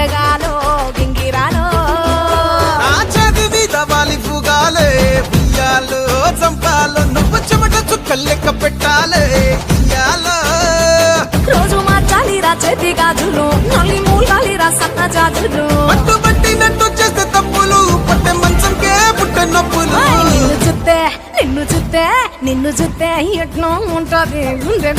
గిరగాలో గింగిరాలో చది మీద వాలి పూగాలే ఉయ్యాలో చంపాలో నువ్వు చెమట చుక్కలు లెక్క పెట్టాలే ఇయ్యాలో రోజు మార్చాలిరా చేతి గాజులు నల్లి మూలాలిరా సన్న జాజులు పట్టుబట్టినట్టు చేస్తే తప్పులు పట్టే మంచంకే పుట్టే నొప్పులు నిన్ను చూస్తే ఎట్లా ఉంటది గుండె